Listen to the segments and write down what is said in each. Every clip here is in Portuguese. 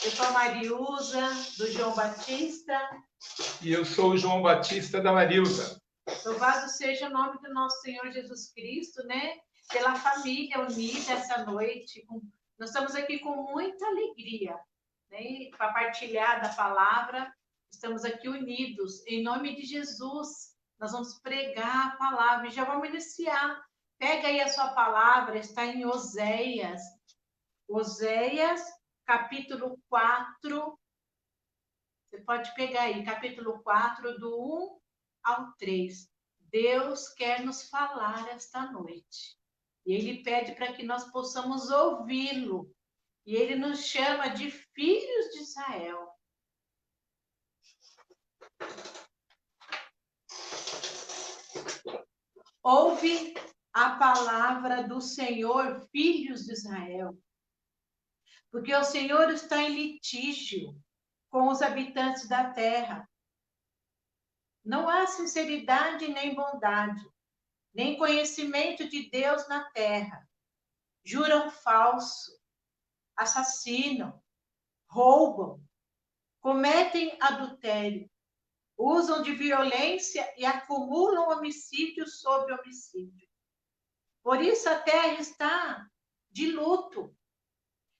Eu sou a Mariusa, do João Batista. E eu sou o João Batista da Marilda. Louvado seja o nome do nosso Senhor Jesus Cristo, né? Pela família unida essa noite. Nós estamos aqui com muita alegria, né? Para partilhar da palavra. Estamos aqui unidos. Em nome de Jesus, nós vamos pregar a palavra. E já vamos iniciar. Pega aí a sua palavra, está em Oséias. Oséias, capítulo 4. Você pode pegar aí, capítulo 4, do 1 ao 3. Deus quer nos falar esta noite. E Ele pede para que nós possamos ouvi-lo. E Ele nos chama de filhos de Israel. Ouve a palavra do Senhor, filhos de Israel. Porque o Senhor está em litígio com os habitantes da terra. Não há sinceridade nem bondade, nem conhecimento de Deus na terra. Juram falso, assassinam, roubam, cometem adultério, usam de violência e acumulam homicídio sobre homicídio. Por isso a terra está de luto,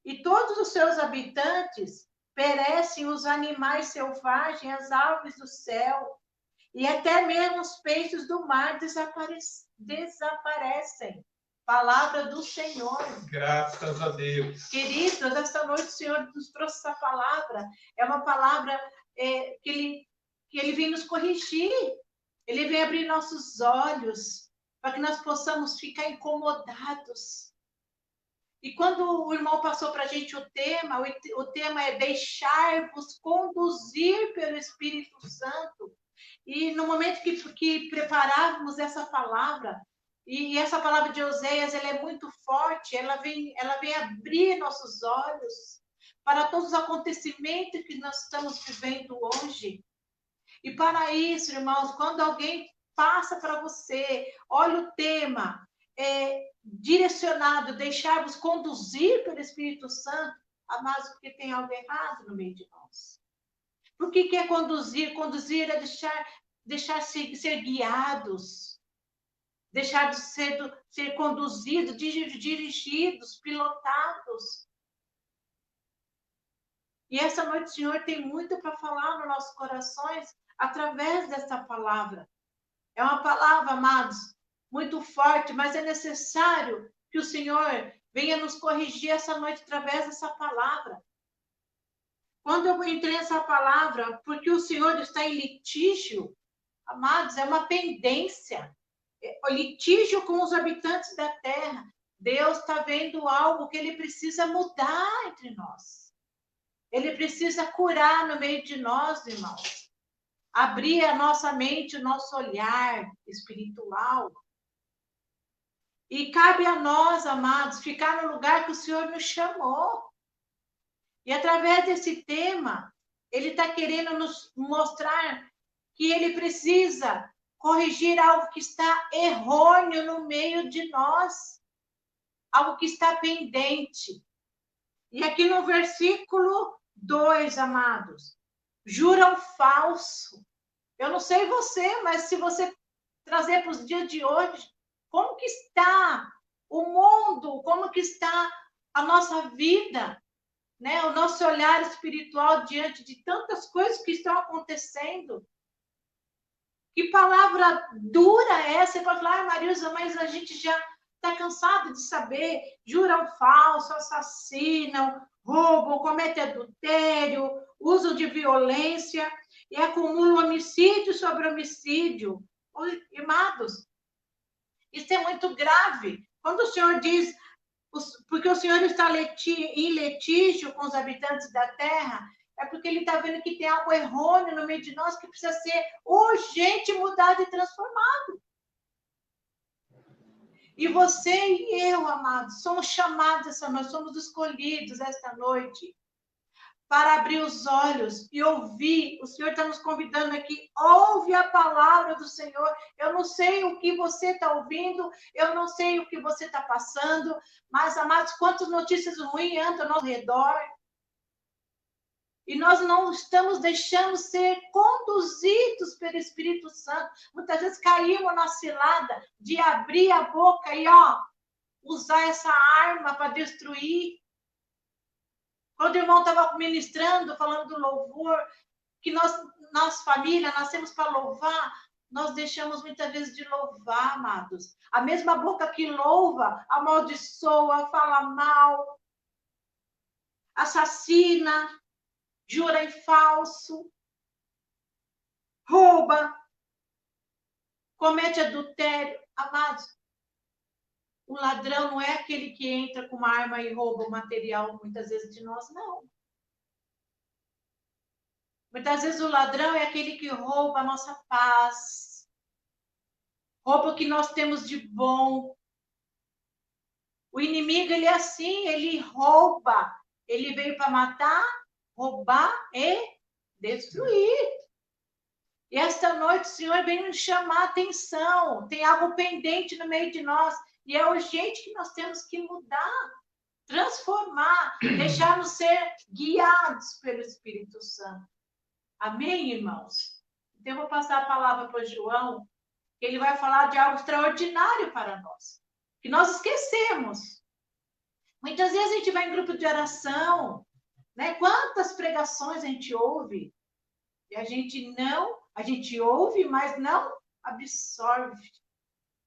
e todos os seus habitantes perecem, os animais selvagens, as aves do céu, e até mesmo os peixes do mar desaparecem. Palavra do Senhor. Graças a Deus. Queridos, esta noite o Senhor nos trouxe essa palavra. É uma palavra que Ele vem nos corrigir. Ele vem abrir nossos olhos para que nós possamos ficar incomodados. E quando o irmão passou para a gente o tema é deixar-vos conduzir pelo Espírito Santo. E no momento que preparávamos essa palavra, e essa palavra de Oséias, ela é muito forte, ela vem abrir nossos olhos para todos os acontecimentos que nós estamos vivendo hoje. E para isso, irmãos, quando alguém passa para você, olha o tema, direcionado, deixar-vos conduzir pelo Espírito Santo, amados, porque tem algo errado no meio de nós. Por que é conduzir? Conduzir é deixar ser guiados, deixar de ser conduzidos, dirigidos, pilotados. E essa noite o Senhor tem muito para falar nos nossos corações através dessa palavra. É uma palavra, amados, muito forte, mas é necessário que o Senhor venha nos corrigir essa noite através dessa palavra. Quando eu entrei nessa palavra, porque o Senhor está em litígio, amados, é uma pendência. O litígio com os habitantes da terra. Deus está vendo algo que Ele precisa mudar entre nós. Ele precisa curar no meio de nós, irmãos. Abrir a nossa mente, o nosso olhar espiritual. E cabe a nós, amados, ficar no lugar que o Senhor nos chamou. E através desse tema, Ele está querendo nos mostrar que Ele precisa corrigir algo que está errôneo no meio de nós. Algo que está pendente. E aqui no versículo 2, amados, juram falso. Eu não sei você, mas se você trazer para os dias de hoje, como que está o mundo, como que está a nossa vida, né? O nosso olhar espiritual diante de tantas coisas que estão acontecendo. Que palavra dura é essa? Você pode falar, Mariusa, mas a gente já está cansado de saber. Juram falso, assassinam, roubam, cometem adultério, usam de violência e acumulam homicídio sobre homicídio. Amados, isso é muito grave. Quando o Senhor diz, porque o Senhor está em litígio com os habitantes da terra, é porque Ele está vendo que tem algo errôneo no meio de nós que precisa ser urgente mudado e transformado. E você e eu, amados, somos chamados essa noite, somos escolhidos esta noite para abrir os olhos e ouvir. O Senhor está nos convidando aqui, ouve a palavra do Senhor. Eu não sei o que você está ouvindo, eu não sei o que você está passando, mas, amados, quantas notícias ruins andam ao nosso redor. E nós não estamos deixando ser conduzidos pelo Espírito Santo. Muitas vezes caímos na cilada de abrir a boca e, usar essa arma para destruir. Quando o irmão estava ministrando, falando do louvor, que nós família, nascemos para louvar, nós deixamos muitas vezes de louvar, amados. A mesma boca que louva, amaldiçoa, fala mal, assassina, jura em falso, rouba, comete adultério. Amados, o ladrão não é aquele que entra com uma arma e rouba o material, muitas vezes, de nós, não. Muitas vezes o ladrão é aquele que rouba a nossa paz, rouba o que nós temos de bom. O inimigo, ele é assim, ele rouba. Ele veio para matar, roubar e destruir. E esta noite o Senhor vem nos chamar a atenção. Tem algo pendente no meio de nós. E é urgente que nós temos que mudar, transformar, deixar-nos ser guiados pelo Espírito Santo. Amém, irmãos? Então, eu vou passar a palavra para o João, que ele vai falar de algo extraordinário para nós, que nós esquecemos. Muitas vezes a gente vai em grupo de oração, né? Quantas pregações a gente ouve? E a gente ouve, mas não absorve.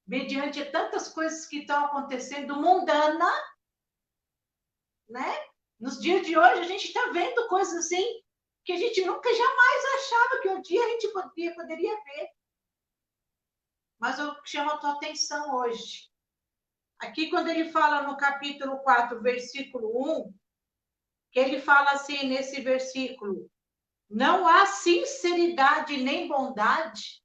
Mediante tantas coisas que estão acontecendo mundana, né? Nos dias de hoje, a gente está vendo coisas assim que a gente nunca jamais achava que um dia a gente poderia ver. Mas eu chamo a tua atenção hoje. Aqui, quando ele fala no capítulo 4, versículo 1, que ele fala assim, nesse versículo: não há sinceridade nem bondade,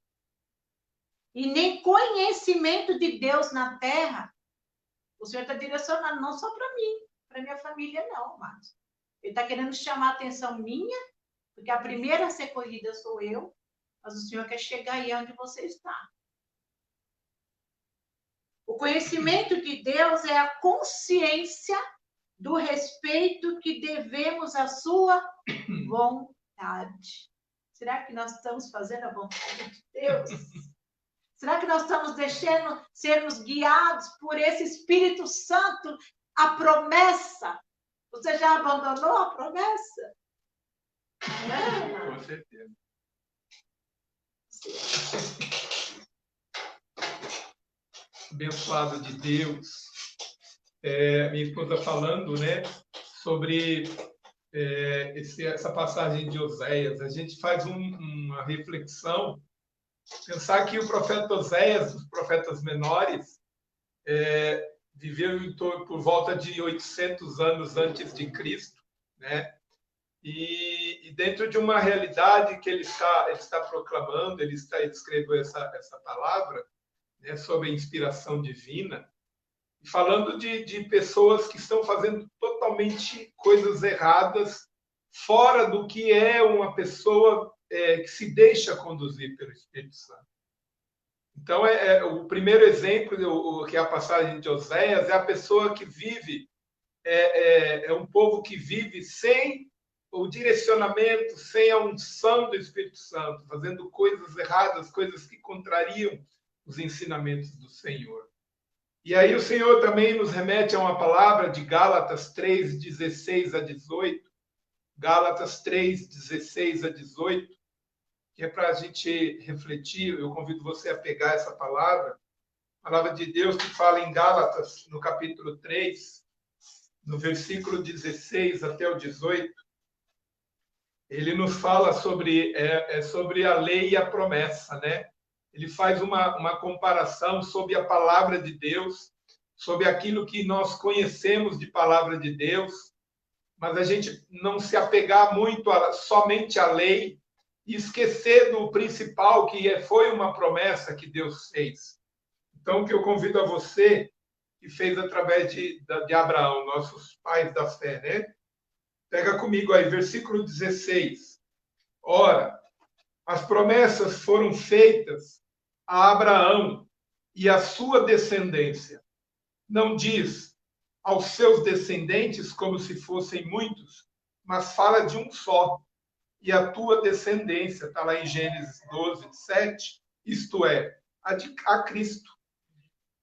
e nem conhecimento de Deus na terra. O Senhor está direcionando não só para mim, para minha família, não, mas ele está querendo chamar a atenção minha, porque a primeira a ser corrida sou eu, mas o Senhor quer chegar aí onde você está. O conhecimento de Deus é a consciência do respeito que devemos à sua vontade. Será que nós estamos fazendo a vontade de Deus? Será que nós estamos deixando sermos guiados por esse Espírito Santo, a promessa? Você já abandonou a promessa? Com certeza. Abençoado de Deus. Minha esposa falando, né, sobre essa passagem de Oséias. A gente faz uma reflexão, pensar que o profeta Oséias, os profetas menores, viveu por volta de 800 anos antes de Cristo, né? E dentro de uma realidade que ele está proclamando, ele escreveu essa palavra, né, sobre a inspiração divina, falando de pessoas que estão fazendo totalmente coisas erradas, fora do que é uma pessoa que se deixa conduzir pelo Espírito Santo. Então, o primeiro exemplo, que é a passagem de Oséias, é a pessoa que vive, é um povo que vive sem o direcionamento, sem a unção do Espírito Santo, fazendo coisas erradas, coisas que contrariam os ensinamentos do Senhor. E aí o Senhor também nos remete a uma palavra de Gálatas 3, 16 a 18. Gálatas 3, 16 a 18, que é para a gente refletir. Eu convido você a pegar essa palavra de Deus que fala em Gálatas, no capítulo 3, no versículo 16 até o 18. Ele nos fala sobre a lei e a promessa, né? Ele faz uma comparação sobre a palavra de Deus, sobre aquilo que nós conhecemos de palavra de Deus, mas a gente não se apegar muito somente à lei e esquecer do principal, que foi uma promessa que Deus fez. Então, o que eu convido a você, que fez através de Abraão, nossos pais da fé, né? Pega comigo aí, versículo 16. Ora, as promessas foram feitas a Abraão e à sua descendência. Não diz aos seus descendentes como se fossem muitos, mas fala de um só. E a tua descendência, está lá em Gênesis 12, 7, isto é, a Cristo.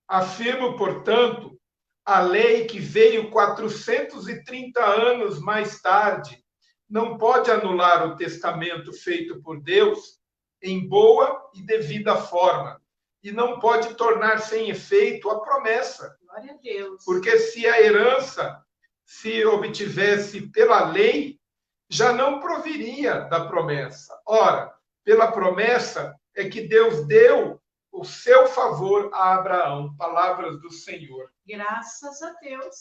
Afirmo, portanto, a lei que veio 430 anos mais tarde não pode anular o testamento feito por Deus em boa e devida forma, e não pode tornar sem efeito a promessa. Glória a Deus. Porque se a herança se obtivesse pela lei, já não proviria da promessa. Ora, pela promessa é que Deus deu o seu favor a Abraão. Palavras do Senhor. Graças a Deus.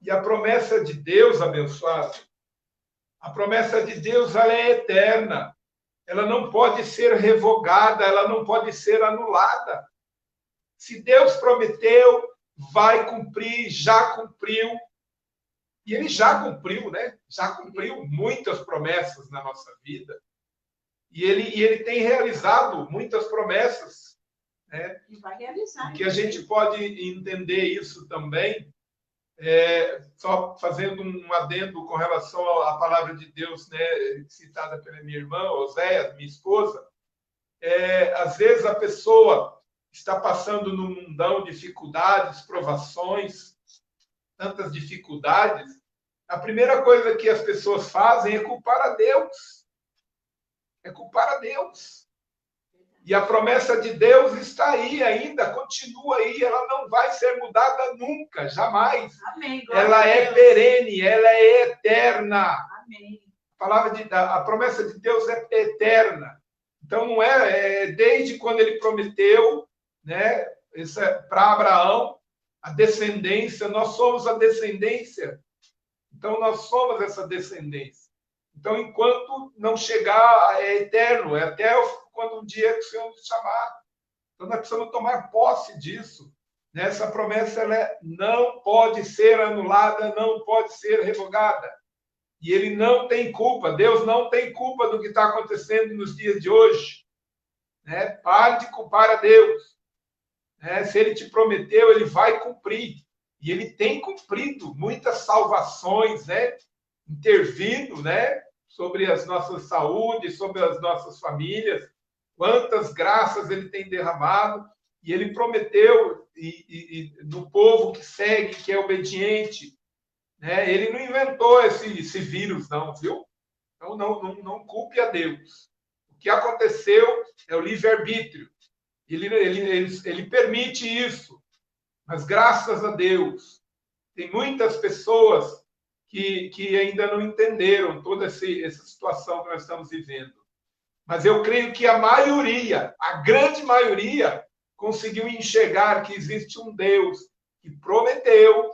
E a promessa de Deus, abençoado, a promessa de Deus, ela é eterna. Ela não pode ser revogada, ela não pode ser anulada. Se Deus prometeu, vai cumprir, já cumpriu. E ele já cumpriu, né? Já cumpriu muitas promessas na nossa vida. E ele tem realizado muitas promessas, né? E vai realizar. Que a gente pode entender isso também, só fazendo um adendo com relação à palavra de Deus, né, citada pela minha irmã, Oséia, minha esposa. Às vezes a pessoa está passando num mundão de dificuldades, provações, tantas dificuldades. A primeira coisa que as pessoas fazem é culpar a Deus. É culpar a Deus. E a promessa de Deus está aí ainda, continua aí, ela não vai ser mudada nunca, jamais. Amém. Ela é perene, ela é eterna. Amém. A promessa de Deus é eterna. Então, não desde quando ele prometeu, né, para Abraão, a descendência, nós somos a descendência. Então, nós somos essa descendência. Então, enquanto não chegar, é eterno, é até quando um dia que o Senhor nos chamar. Então, nós precisamos tomar posse disso. Essa promessa não pode ser anulada, não pode ser revogada. E ele não tem culpa, Deus não tem culpa do que está acontecendo nos dias de hoje. Pare de culpar a Deus. Se ele te prometeu, ele vai cumprir. E ele tem cumprido muitas salvações, intervindo, sobre as nossas saúdes, sobre as nossas famílias. Quantas graças ele tem derramado. E ele prometeu, no povo que segue, que é obediente, ele não inventou esse vírus, não, viu? Então, não culpe a Deus. O que aconteceu é o livre-arbítrio. Ele permite isso. Mas, graças a Deus, tem muitas pessoas que ainda não entenderam toda essa situação que nós estamos vivendo. Mas eu creio que a maioria, a grande maioria, conseguiu enxergar que existe um Deus que prometeu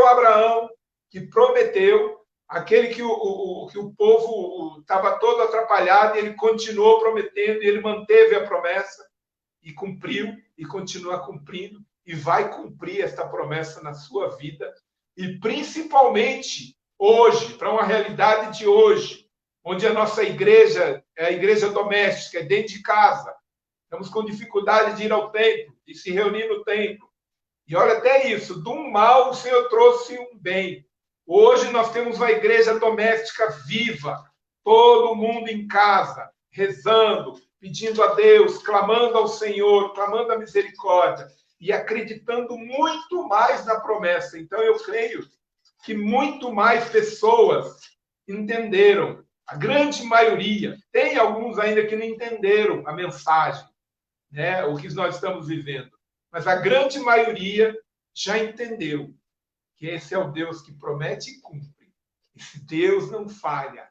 a Abraão, que prometeu, aquele que o povo estava todo atrapalhado, e ele continuou prometendo, e ele manteve a promessa, e cumpriu, e continua cumprindo, e vai cumprir esta promessa na sua vida, e principalmente hoje, para uma realidade de hoje, onde a nossa igreja é a igreja doméstica, é dentro de casa. Estamos com dificuldade de ir ao templo, de se reunir no templo. E olha até isso, do mal o Senhor trouxe um bem. Hoje nós temos uma igreja doméstica viva, todo mundo em casa, rezando, pedindo a Deus, clamando ao Senhor, clamando a misericórdia e acreditando muito mais na promessa. Então eu creio que muito mais pessoas entenderam. A grande maioria, tem alguns ainda que não entenderam a mensagem, o que nós estamos vivendo. Mas a grande maioria já entendeu que esse é o Deus que promete e cumpre. Esse Deus não falha.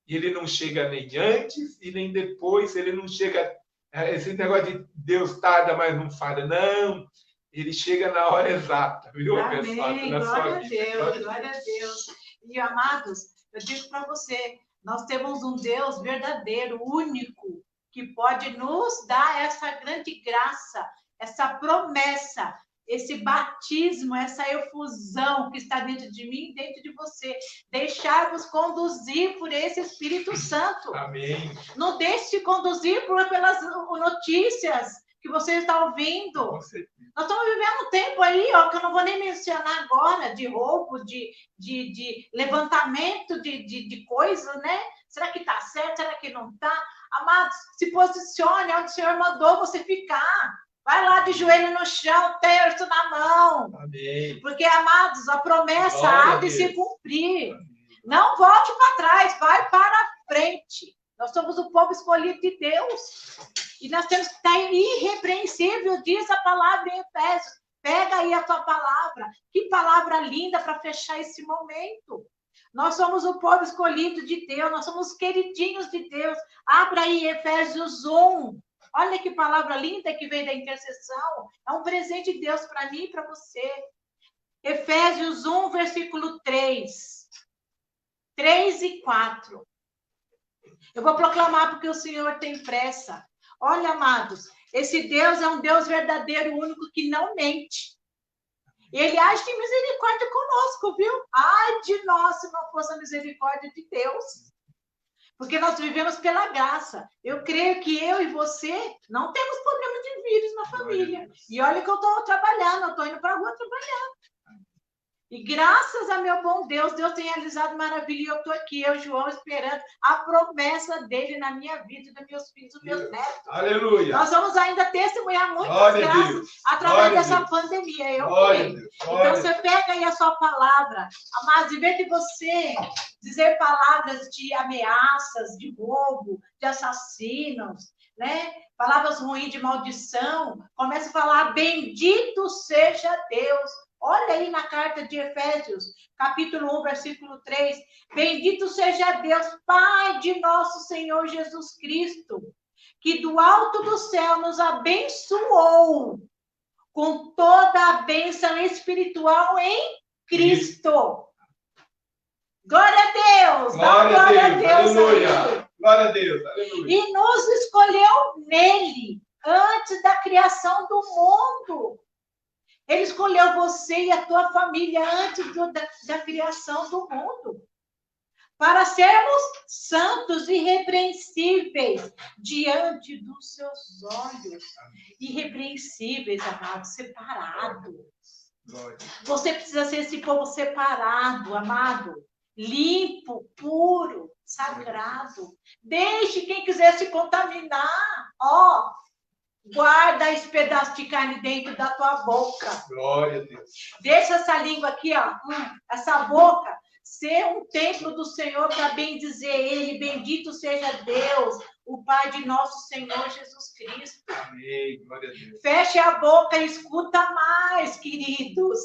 Ele não chega nem antes e nem depois. Ele não chega... Esse negócio de Deus tarda, mas não falha. Não. Ele chega na hora exata. Viu, amém. Pessoal? Glória a Deus. Glória a Deus. E, amados, eu digo para você, nós temos um Deus verdadeiro, único, que pode nos dar essa grande graça, essa promessa, esse batismo, essa efusão que está dentro de mim e dentro de você. Deixar-vos conduzir por esse Espírito Santo. Amém. Não deixe de conduzir pelas notícias, que você está ouvindo. Com certeza. Nós estamos vivendo um tempo aí, ó, que eu não vou nem mencionar agora, de roubo, de levantamento de coisas, né? Será que está certo? Será que não está? Amados, se posicione onde o Senhor mandou você ficar. Vai lá de joelho no chão, terço na mão. Amém. Porque, amados, a promessa Glória há a de Deus. se cumprir. Amém. Não volte para trás, vai para frente. Nós somos o povo escolhido de Deus. E nós temos que estar irrepreensível, diz a palavra em Efésios. Pega aí a tua palavra. Que palavra linda para fechar esse momento. Nós somos o povo escolhido de Deus, nós somos queridinhos de Deus. Abra aí Efésios 1. Olha que palavra linda que vem da intercessão. É um presente de Deus para mim e para você. Efésios 1, versículo 3. 3 e 4. Eu vou proclamar porque o Senhor tem pressa. Olha, amados, esse Deus é um Deus verdadeiro, único, que não mente. Ele age em misericórdia conosco, viu? Ai de nós, se não fosse a misericórdia de Deus. Porque nós vivemos pela graça. Eu creio que eu e você não temos problema de vírus na família. E olha que eu estou trabalhando, eu estou indo para a rua trabalhar. E graças a meu bom Deus, Deus tem realizado maravilha. E eu estou aqui, eu, João, esperando a promessa dele na minha vida, dos meus filhos, dos meus netos. Aleluia. Nós vamos ainda testemunhar muitas Glória a graças Deus. através Glória a dessa Deus. pandemia. Eu Glória a creio. Deus. Então Glória a você pega aí a sua palavra, amados, em vez de você dizer palavras de ameaças, de roubo, de assassinos, né? Palavras ruins de maldição, comece a falar: bendito seja Deus. Olha aí na carta de Efésios, capítulo 1, versículo 3. Bendito seja Deus, Pai de nosso Senhor Jesus Cristo, que do alto do céu nos abençoou com toda a bênção espiritual em Cristo. Glória a Deus! Glória a Deus! Aleluia! Aí. Glória a Deus! Aleluia! E nos escolheu nele, antes da criação do mundo. Ele escolheu você e a tua família antes da criação do mundo. Para sermos santos e irrepreensíveis diante dos seus olhos. Irrepreensíveis, amados, separados. Você precisa ser esse povo separado, amado. Limpo, puro, sagrado. Deixe quem quiser se contaminar. Ó, guarda esse pedaço de carne dentro da tua boca. Glória a Deus. Deixa essa língua aqui, ó, essa boca, ser um templo do Senhor para bendizer Ele. Bendito seja Deus, o Pai de nosso Senhor Jesus Cristo. Amém. Glória a Deus. Feche a boca e escuta mais, queridos.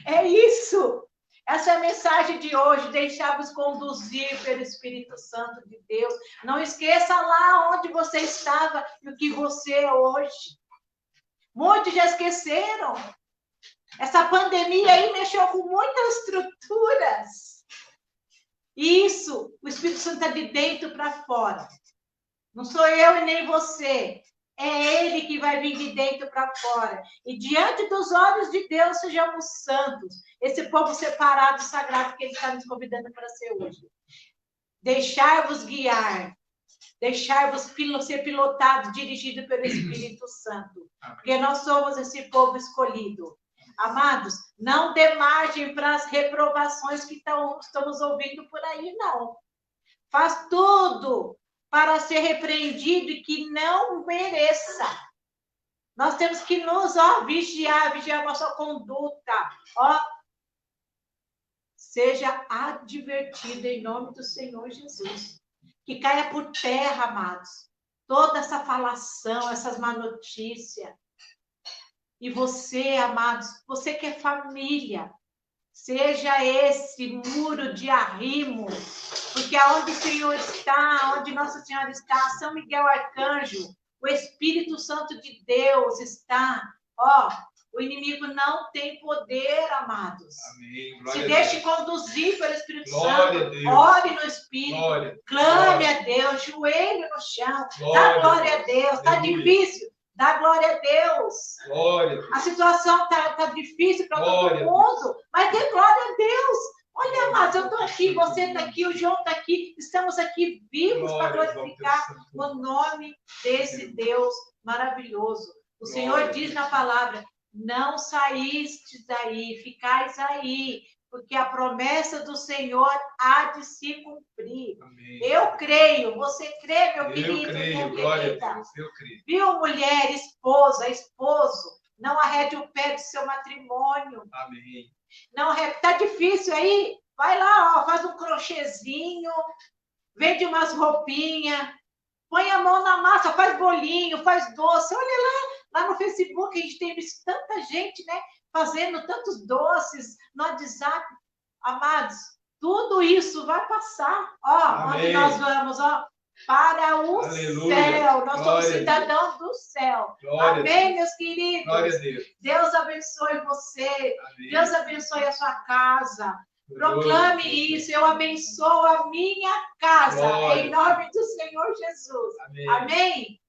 É isso. Essa é a mensagem de hoje, deixar-vos conduzir pelo Espírito Santo de Deus. Não esqueça lá onde você estava e o que você é hoje. Muitos já esqueceram. Essa pandemia aí mexeu com muitas estruturas. Isso, o Espírito Santo está de dentro para fora. Não sou eu e nem você. É Ele que vai vir de dentro para fora. E diante dos olhos de Deus, sejamos santos. Esse povo separado, sagrado, que Ele está nos convidando para ser hoje. Deixar-vos guiar. Deixar-vos ser pilotados, dirigidos pelo Espírito Santo. Porque nós somos esse povo escolhido. Amados, não dê margem para as reprovações que estamos ouvindo por aí, não. Faz tudo para ser repreendido e que não mereça. Nós temos que nos vigiar a nossa conduta. Seja advertido em nome do Senhor Jesus. Que caia por terra, amados, toda essa falação, essas má notícias. E você, amados, você que é família, seja esse muro de arrimo, porque aonde o Senhor está, onde Nossa Senhora está, São Miguel Arcanjo, o Espírito Santo de Deus está. O inimigo não tem poder, amados. Amém. Se deixe conduzir pelo Espírito Glória Santo. a Deus. Ore no Espírito. Glória. Clame a Deus, joelho no chão. Glória. Dá glória a Deus. Está Aleluia. difícil. Dá glória a Deus. Glória a Deus. A situação está difícil para todo Glória a mundo, mas dê glória a Deus. Olha, amados, eu estou aqui, você está aqui, o João está aqui, estamos aqui vivos para glorificar o nome desse Deus maravilhoso. O Senhor diz na palavra, não saístes daí, ficais aí, porque a promessa do Senhor há de se cumprir. Amém. Eu creio, você crê, meu querido? Eu creio, glória a Deus, eu creio. Viu, mulher, esposa, esposo, não arrede o pé do seu matrimônio. Amém. Não, tá difícil aí? Vai lá, ó, faz um crochêzinho, vende umas roupinhas, põe a mão na massa, faz bolinho, faz doce. Olha lá no Facebook a gente tem visto tanta gente, né, fazendo tantos doces no WhatsApp. Amados, tudo isso vai passar. Ó, onde nós vamos, ó, para o céu. Nós somos cidadãos do céu. Amém, meus queridos? Glória a Deus. Deus abençoe você. Amém. Deus abençoe a sua casa. Proclame isso. Eu abençoo a minha casa. Glória. Em nome do Senhor Jesus. Amém. Amém?